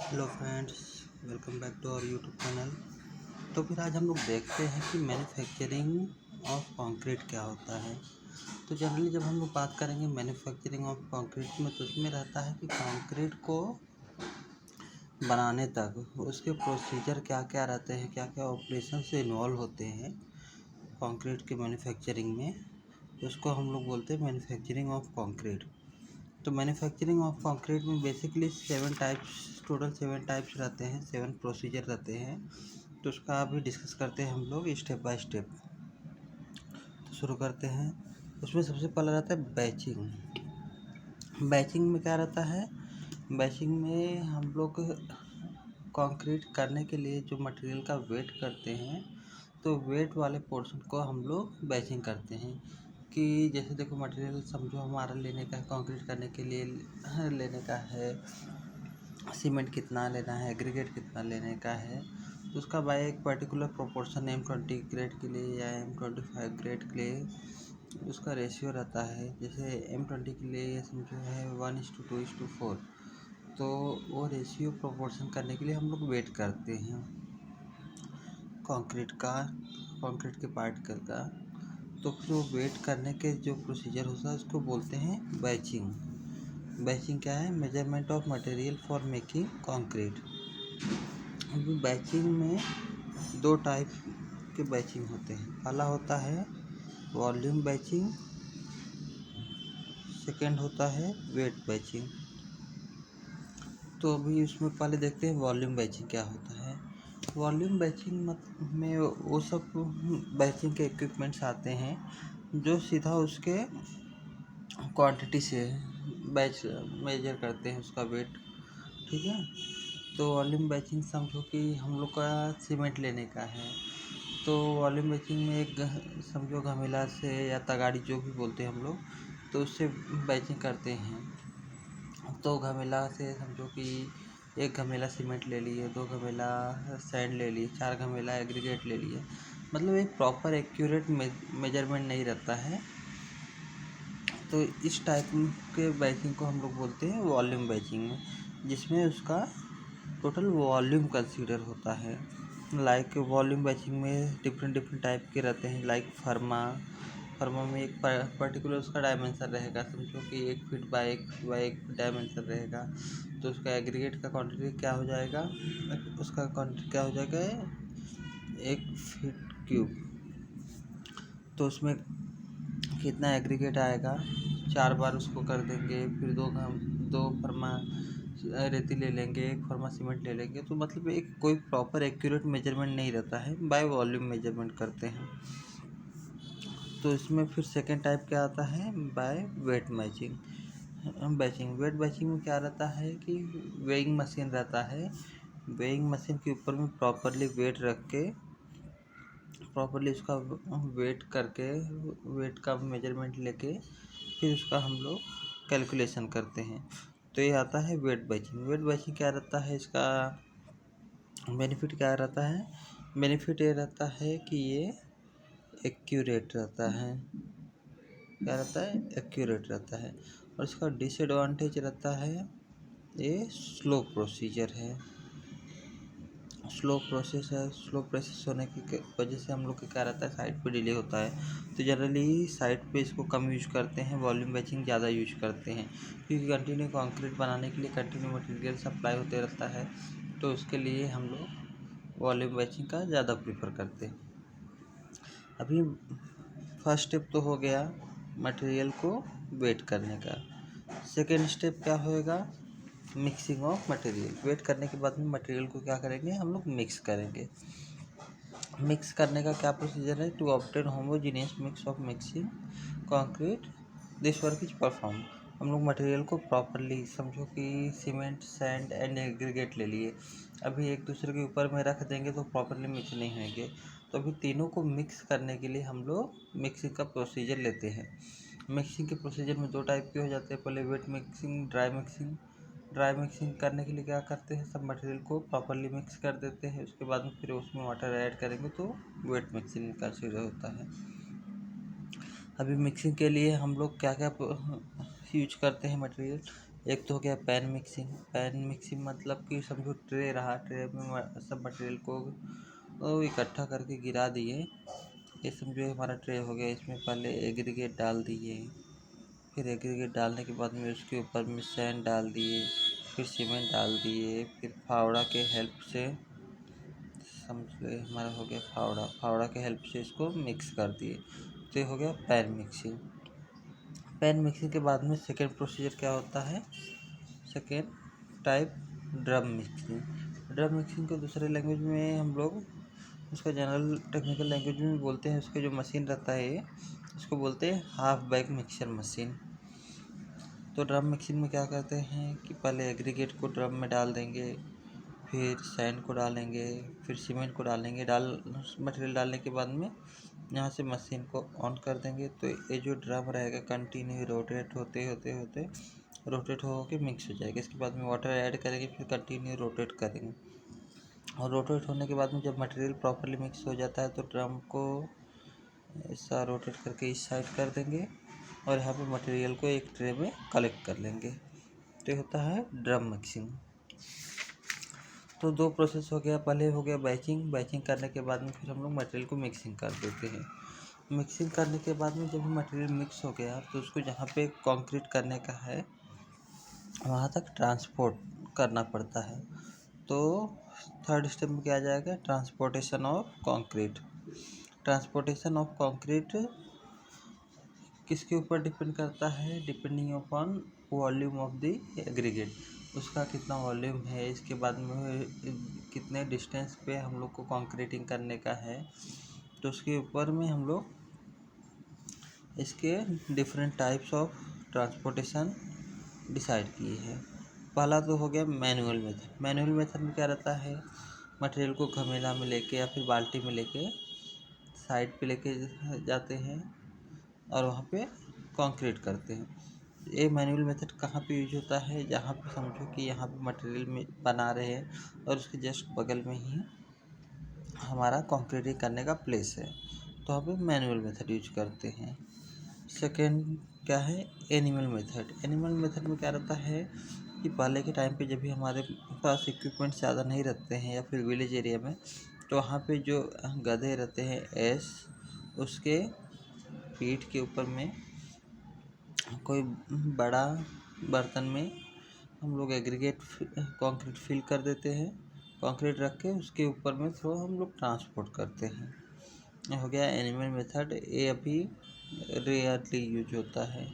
Hello friends, welcome back to our YouTube channel. तो फिर आज हम लोग देखते हैं कि मैन्युफैक्चरिंग ऑफ कंक्रीट क्या होता है। तो जनरली जब हम लोग बात करेंगे मैन्युफैक्चरिंग ऑफ कंक्रीट में, तो उसमें रहता है कि कंक्रीट को बनाने तक उसके प्रोसीजर क्या क्या रहते हैं, क्या क्या ऑपरेशन से इन्वॉल्व होते हैं कंक्रीट के मैन्युफैक्चरिंग में, उसको हम लोग बोलते हैं मैन्युफैक्चरिंग ऑफ कंक्रीट। तो मैन्युफैक्चरिंग ऑफ कंक्रीट में बेसिकली टोटल सेवन टाइप्स रहते हैं, 7 प्रोसीजर रहते हैं। तो उसका अभी डिस्कस करते हैं हम लोग स्टेप बाय स्टेप। तो शुरू करते हैं। उसमें सबसे पहला रहता है बैचिंग। बैचिंग में क्या रहता है? बैचिंग में हम लोग कंक्रीट करने के लिए जो मटेरियल का वेट करते हैं, तो वेट वाले पोर्शन को हम लोग बैचिंग करते हैं। कि जैसे देखो, मटेरियल समझो हमारा लेने का है, कंक्रीट करने के लिए लेने का है, सीमेंट कितना लेना है, एग्रीगेट कितना लेने का है, तो उसका बाय एक पर्टिकुलर प्रोपोर्शन M20 ग्रेड के लिए या M25 ग्रेड के लिए उसका रेशियो रहता है। जैसे M20 के लिए समझो है 1:2:4, तो वो रेशियो प्रोपोर्शन करने के लिए हम लोग वेट करते हैं कंक्रीट के पार्टिकल का। तो फिर वो वेट करने के जो प्रोसीजर होता है उसको बोलते हैं बैचिंग। बैचिंग क्या है? Measurement of material for making concrete. अभी बैचिंग में 2 टाइप के बैचिंग होते हैं। पहला होता है वॉल्यूम बैचिंग, सेकेंड होता है वेट बैचिंग। तो अभी उसमें पहले देखते हैं वॉल्यूम बैचिंग क्या होता है। वॉल्यूम बैचिंग में वो सब बैचिंग के इक्विपमेंट्स आते हैं जो सीधा उसके क्वांटिटी से बैच मेजर करते हैं उसका वेट। ठीक है। तो वॉल्यूम बैचिंग समझो कि हम लोग का सीमेंट लेने का है, तो वॉल्यूम बैचिंग में एक समझो घमेला से या तगाड़ी जो भी बोलते हैं हम लोग, तो उससे बैचिंग करते हैं। तो घमेला से समझो कि एक घमेला सीमेंट ले लिए, 2 घमेला सैंड ले लिए, 4 घमेला एग्रीगेट ले लिए। मतलब एक प्रॉपर एक्यूरेट मेजरमेंट नहीं रहता है। तो इस टाइप के बैचिंग को हम लोग बोलते हैं वॉल्यूम बैचिंग में, जिसमें उसका टोटल वॉल्यूम कंसीडर होता है। लाइक वॉल्यूम बैचिंग में डिफरेंट टाइप के रहते हैं। लाइक फर्मा में एक पर्टिकुलर उसका डायमेंशन रहेगा, समझो कि 1 फीट बाय 1 फीट डायमेंशन रहेगा। तो उसका एग्रीगेट का क्वांटिटी क्या हो जाएगा? उसका क्वांटिटी क्या हो जाएगा? 1 फीट क्यूब। तो उसमें कितना एग्रीगेट आएगा? 4 बार उसको कर देंगे, फिर 2 फर्मा रेती ले लेंगे, 1 फर्मा सीमेंट ले लेंगे। तो मतलब एक कोई प्रॉपर एक्यूरेट मेजरमेंट नहीं रहता है, बाय वॉल्यूम मेजरमेंट करते हैं। तो इसमें फिर सेकेंड टाइप क्या आता है? By weight batching. Weight batching में क्या रहता है कि वेइंग मशीन रहता है। वेइंग मशीन के ऊपर में प्रॉपरली वेट रख के, प्रॉपरली उसका वेट करके, वेट का मेजरमेंट लेके फिर उसका हम लोग कैलकुलेशन करते हैं। तो ये आता है वेट बैचिंग। वेट बैचिंग क्या रहता है? इसका बेनिफिट क्या रहता है? बेनिफिट ये रहता है कि ये एक्यूरेट रहता है। क्या रहता है? एक्यूरेट रहता है। और इसका डिसएडवांटेज रहता है, ये स्लो प्रोसीजर है। स्लो प्रोसेस होने की वजह से हम लोग का क्या रहता है? साइट पे डिले होता है। तो जनरली साइट पे इसको कम यूज करते हैं, वॉल्यूम बैचिंग ज़्यादा यूज करते हैं, क्योंकि कंटिन्यू कंक्रीट बनाने के लिए कंटिन्यू मटेरियल सप्लाई होते रहता है। तो उसके लिए हम लोग वॉल्यूम बैचिंग का ज़्यादा प्रीफर करते हैं। अभी फर्स्ट स्टेप तो हो गया मटेरियल को वेट करने का। सेकेंड स्टेप क्या होएगा? Mixing of material. वेट करने के बाद में मटेरियल को क्या करेंगे? हम लोग मिक्स करेंगे। मिक्स करने का क्या प्रोसीजर है? To obtain homogeneous mix of mixing concrete, this work is perform. हम लोग मटेरियल को प्रॉपरली समझो कि सीमेंट, सैंड एंड एग्रीगेट ले लिए, अभी एक दूसरे के ऊपर में रख देंगे तो प्रॉपरली मिक्स नहीं होंगे। तो अभी तीनों को मिक्स करने के लिए हम लोग मिक्सिंग का प्रोसीजर लेते हैं। मिक्सिंग के प्रोसीजर में 2 टाइप के हो जाते हैं। पहले wet mixing, dry mixing. Dry mixing करने के लिए क्या करते हैं? सब मटेरियल को प्रॉपरली मिक्स कर देते हैं, उसके बाद में फिर उसमें वाटर ऐड करेंगे तो वेट मिक्सिंग कंसीडर होता है। अभी मिक्सिंग के लिए हम लोग क्या क्या यूज करते हैं मटेरियल? एक तो हो गया पैन मिक्सिंग। पैन मिक्सिंग मतलब कि समझो ट्रे रहा, ट्रे में सब मटेरियल को इकट्ठा करके गिरा दिए। ये समझो हमारा ट्रे हो गया, इसमें पहले एग्रीगेट डाल दिए, फिर एग्रीगेट डालने के बाद में उसके ऊपर में सैंड डाल दिए, फिर सीमेंट डाल दिए, फिर फावड़ा के हेल्प से समझ हमारा हो गया फावड़ा, फावड़ा के हेल्प से इसको मिक्स कर दिए। तो ये हो गया पैन मिक्सिंग। पैन मिक्सिंग के बाद में सेकेंड प्रोसीजर क्या होता है, second type drum mixing. Drum mixing को दूसरे लैंग्वेज में हम लोग उसका जनरल टेक्निकल लैंग्वेज में बोलते हैं, उसका जो मशीन रहता है उसको बोलते हैं हाफ बैग मिक्सचर मशीन। तो ड्रम मिक्सिंग में क्या करते हैं कि पहले एग्रीगेट को ड्रम में डाल देंगे, फिर सैंड को डालेंगे, फिर सीमेंट को डालेंगे। मटेरियल डालने के बाद में यहाँ से मशीन को ऑन कर देंगे। तो ये जो ड्रम रहेगा कंटिन्यू रोटेट होते होते होते रोटेट हो के मिक्स हो जाएगा। इसके बाद में वाटर ऐड करेंगे, फिर कंटिन्यू रोटेट करेंगे, और रोटेट होने के बाद में जब मटेरियल प्रॉपरली मिक्स हो जाता है तो ड्रम को ऐसा रोटेट करके इस साइड कर देंगे, और यहाँ पे मटेरियल को एक ट्रे में कलेक्ट कर लेंगे। तो ये होता है ड्रम मिक्सिंग। तो दो प्रोसेस हो गया, पहले हो गया बैचिंग। बैचिंग करने के बाद में फिर हम लोग मटेरियल को मिक्सिंग कर देते हैं। मिक्सिंग करने के बाद में जब मटेरियल मिक्स हो गया तो उसको जहाँ पे कंक्रीट करने का है वहाँ तक ट्रांसपोर्ट करना पड़ता है। तो थर्ड स्टेप में क्या आ जाएगा, transportation of concrete. Transportation of concrete किसके ऊपर डिपेंड करता है, depending upon volume of the aggregate, उसका कितना वॉल्यूम है, इसके बाद में कितने डिस्टेंस पे हम लोग को कंक्रीटिंग करने का है। तो उसके ऊपर में हम लोग इसके different types of transportation decide किए हैं। पहला तो हो गया मैनुअल मेथड। मैनुअल मेथड में क्या रहता है, मटेरियल को घमेला में लेके या फिर बाल्टी में लेके साइड पे लेके जाते हैं और वहाँ पे कंक्रीट करते हैं। ये मैनुअल मेथड कहाँ पे यूज होता है, जहाँ पे समझो कि यहाँ पे मटेरियल में बना रहे हैं और उसके जस्ट बगल में ही हमारा कंक्रीटिंग करने का प्लेस है, तो हम पे मैनुअल मेथड यूज करते हैं। सेकेंड क्या है, एनिमल मेथड। एनिमल मेथड में क्या रहता है कि पहले के टाइम पे जब भी हमारे पास इक्विपमेंट ज़्यादा नहीं रहते हैं या फिर विलेज एरिया में, तो वहाँ पे जो गधे रहते हैं एस, उसके पीठ के ऊपर में कोई बड़ा बर्तन में हम लोग एग्रीगेट कंक्रीट फिल कर देते हैं, कंक्रीट रख के उसके ऊपर में थ्रो हम लोग ट्रांसपोर्ट करते हैं। ये हो गया एनिमल मेथड, ये अभी रेयरली यूज होता है।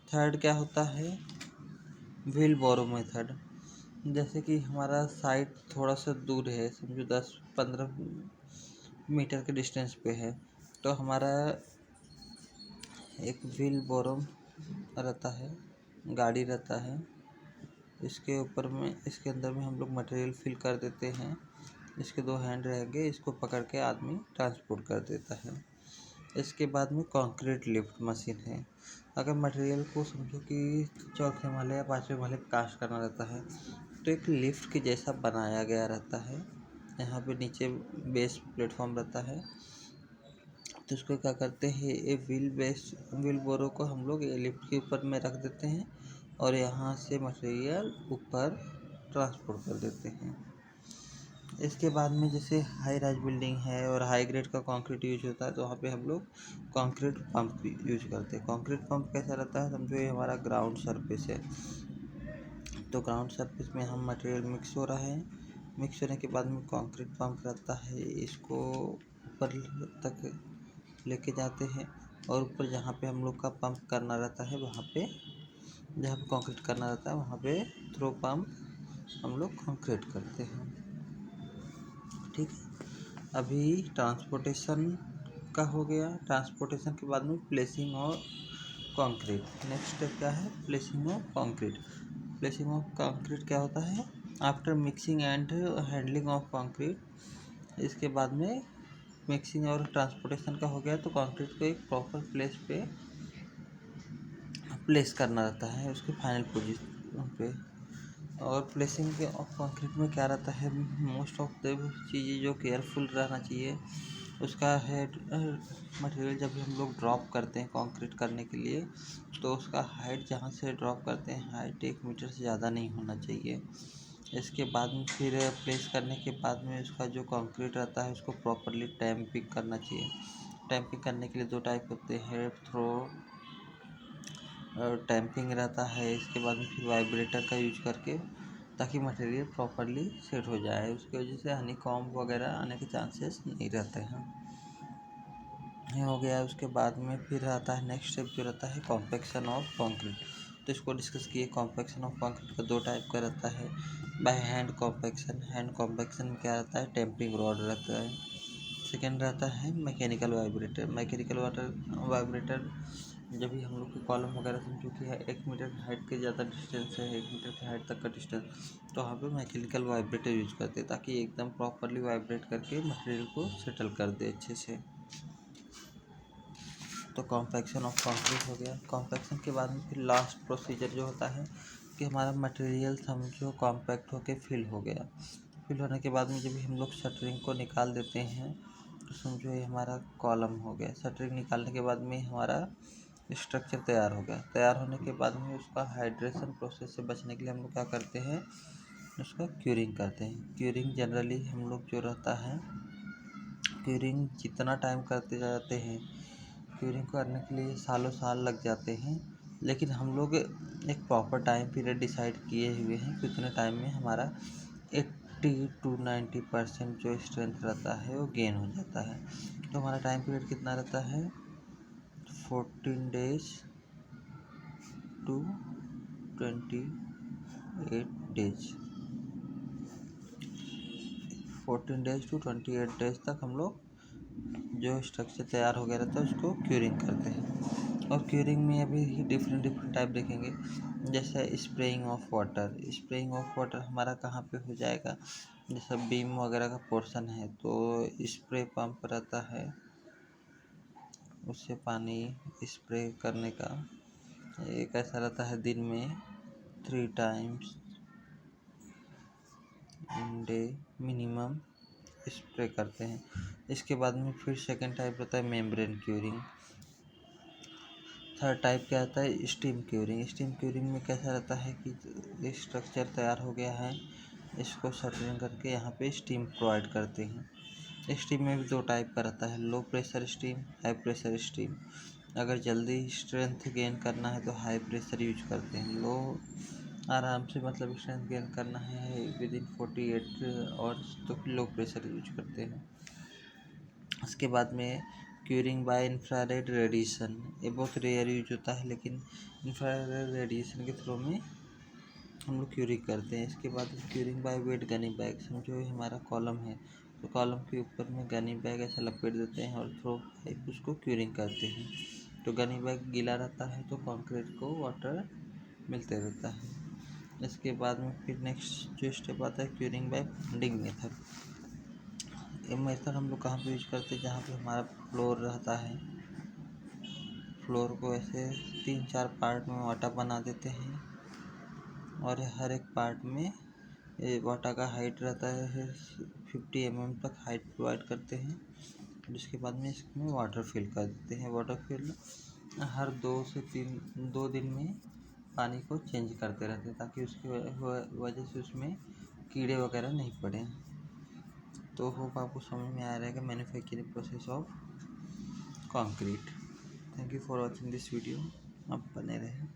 थर्ड क्या होता है, व्हील बोरो मेथड। जैसे कि हमारा साइट थोड़ा सा दूर है, समझो 10-15 मीटर के डिस्टेंस पे है, तो हमारा एक व्हील बोरो रहता है, गाड़ी रहता है, इसके ऊपर में इसके अंदर में हम लोग मटेरियल फिल कर देते हैं। इसके दो हैंड रहेंगे, इसको पकड़ के आदमी ट्रांसपोर्ट कर देता है। इसके बाद में कंक्रीट लिफ्ट मशीन है। अगर मटेरियल को समझो कि चौथे माले या पाँचवें माले पे कास्ट करना रहता है, तो एक लिफ्ट के जैसा बनाया गया रहता है। यहाँ पे नीचे बेस प्लेटफॉर्म रहता है, तो उसको क्या करते हैं, ये व्हील बोरो को हम लोग ये लिफ्ट के ऊपर में रख देते हैं और यहाँ से मटेरियल ऊपर ट्रांसपोर्ट कर देते हैं। इसके बाद में जैसे हाई राइज बिल्डिंग है और हाई ग्रेड का कंक्रीट यूज होता है, तो वहाँ पे हम लोग कंक्रीट पंप यूज करते हैं। कंक्रीट पंप कैसा रहता है, समझो ये हमारा ग्राउंड सरफेस है, तो ग्राउंड सरफेस में हम मटेरियल मिक्स हो रहा है, मिक्स होने के बाद में कंक्रीट पंप रहता है, इसको ऊपर तक लेके जाते हैं, और ऊपर जहाँ पे हम लोग का पंप करना रहता है वहाँ पे, जहाँ पे कंक्रीट करना रहता है वहाँ पे थ्रो पंप हम लोग कंक्रीट करते हैं। ठीक है, अभी ट्रांसपोर्टेशन का हो गया। ट्रांसपोर्टेशन के बाद में प्लेसिंग और कंक्रीट। नेक्स्ट स्टेप क्या है, placing of concrete. Placing of concrete क्या होता है, after mixing and handling of concrete. इसके बाद में मिक्सिंग और ट्रांसपोर्टेशन का हो गया, तो कंक्रीट को एक प्रॉपर प्लेस पे प्लेस करना रहता है उसके फाइनल पोजीशन पे। और प्लेसिंग ऑफ कंक्रीट में क्या रहता है, मोस्ट ऑफ द चीज़ें जो केयरफुल रहना चाहिए, उसका हेड मटेरियल जब भी हम लोग ड्रॉप करते हैं कंक्रीट करने के लिए, तो उसका हाइट जहाँ से ड्रॉप करते हैं हाइट 1 मीटर से ज़्यादा नहीं होना चाहिए। इसके बाद में फिर प्लेस करने के बाद में उसका जो कंक्रीट रहता है उसको प्रॉपरली टैम्पिंग करना चाहिए। टैम्पिंग करने के लिए 2 टाइप होते हैं, थ्रो टैम्पिंग रहता है, इसके बाद में फिर वाइब्रेटर का यूज करके, ताकि मटेरियल प्रॉपरली सेट हो जाए। उसकी वजह से हनी कॉम्ब वगैरह आने के चांसेस नहीं रहते हैं। ये हो गया। उसके बाद में फिर आता है नेक्स्ट स्टेप जो रहता है कॉम्पैक्शन ऑफ कंक्रीट। तो इसको डिस्कस किए। कॉम्पैक्शन ऑफ कंक्रीट का 2 टाइप का रहता है, by hand compaction. Hand compaction में क्या रहता है, टैम्पिंग रॉड रहता है। सेकेंड रहता है मैकेनिकल वाइब्रेटर। मैकेनिकल वाइब्रेटर जब भी हम लोग के कॉलम वगैरह समझो कि है 1 मीटर की हाइट के ज़्यादा डिस्टेंस है, 1 मीटर की हाइट तक का डिस्टेंस, तो वहाँ पे मैकेनिकल वाइब्रेटर यूज करते हैं, ताकि एकदम प्रॉपरली वाइब्रेट करके मटेरियल को सेटल कर दे अच्छे से। तो कॉम्पैक्शन ऑफ कंक्रीट हो गया। कॉम्पैक्शन के बाद में फिर लास्ट प्रोसीजर जो होता है कि हमारा मटेरियल समझो कॉम्पैक्ट होके फिल हो गया। फिल होने के बाद में जब भी हम लोग शटरिंग को निकाल देते हैं, तो समझो ये हमारा कॉलम हो गया। शटरिंग निकालने के बाद में हमारा स्ट्रक्चर तैयार हो गया। तैयार होने के बाद में उसका हाइड्रेशन प्रोसेस से बचने के लिए हम लोग क्या करते हैं, उसका क्यूरिंग करते हैं। क्यूरिंग जनरली हम लोग जो रहता है, क्यूरिंग जितना टाइम करते जाते हैं, क्यूरिंग करने के लिए सालों साल लग जाते हैं, लेकिन हम लोग एक प्रॉपर टाइम पीरियड डिसाइड किए हुए हैं कि उतने टाइम में हमारा 80 to 90% जो स्ट्रेंथ रहता है वो गेन हो जाता है। तो हमारा टाइम पीरियड कितना रहता है, 14 days to 28 days। 14 days to 28 days तक हम लोग जो स्ट्रक्चर तैयार हो गया रहता है उसको क्यूरिंग करते हैं। और क्यूरिंग में अभी डिफरेंट टाइप देखेंगे, जैसे spraying of water. Spraying of water हमारा कहाँ पे हो जाएगा, जैसे बीम वगैरह का पोर्शन है तो स्प्रे पंप रहता है, उससे पानी स्प्रे करने का एक ऐसा रहता है, दिन में 3 times in day minimum spray करते हैं। इसके बाद में फिर सेकंड टाइप रहता है मेम्ब्रेन क्यूरिंग। थर्ड टाइप क्या आता है, स्टीम क्यूरिंग। स्टीम क्यूरिंग में कैसा रहता है कि स्ट्रक्चर तैयार हो गया है, इसको शटरिंग करके यहाँ पे स्टीम प्रोवाइड करते हैं। स्टीम में भी 2 टाइप का रहता है, low pressure steam, high pressure steam. अगर जल्दी स्ट्रेंथ गेन करना है तो हाई प्रेशर यूज करते हैं। लो आराम से मतलब स्ट्रेंथ गेन करना है विदिन 48 आवर्स तो लो प्रेशर यूज करते हैं। उसके बाद में क्यूरिंग बाय इंफ्रारेड रेडिएशन, ये बहुत रेयर यूज होता है, लेकिन इंफ्रारेड रेडिएशन के थ्रू में हम लोग क्यूरिंग करते हैं। इसके बाद curing by weight gunny bag. समझो ये हमारा कॉलम है, तो कॉलम के ऊपर में गनी बैग ऐसा लपेट देते हैं और थ्रो पाइप उसको क्यूरिंग करते हैं। तो गनी बैग गीला रहता है तो कंक्रीट को वाटर मिलते रहता है। इसके बाद में फिर नेक्स्ट जो स्टेप आता है क्यूरिंग बाय बॉन्डिंग मेथड। ये मेथड हम लोग कहाँ पे यूज करते हैं, जहाँ पे हमारा फ्लोर रहता है, फ्लोर को ऐसे 3-4 पार्ट में वाटा बना देते हैं, और हर एक पार्ट में वाटा का हाइट रहता है 50 mm तक हाइट प्रोवाइड करते हैं। जिसके बाद में इसमें वाटर फिल कर देते हैं। वाटर फिल हर 2 दिन में पानी को चेंज करते रहते हैं, ताकि उसकी वजह से उसमें कीड़े वगैरह नहीं पड़े। तो होप आपको समझ में आ रहेगा manufacturing process of concrete. Thank you for watching this video. आप बने रहें।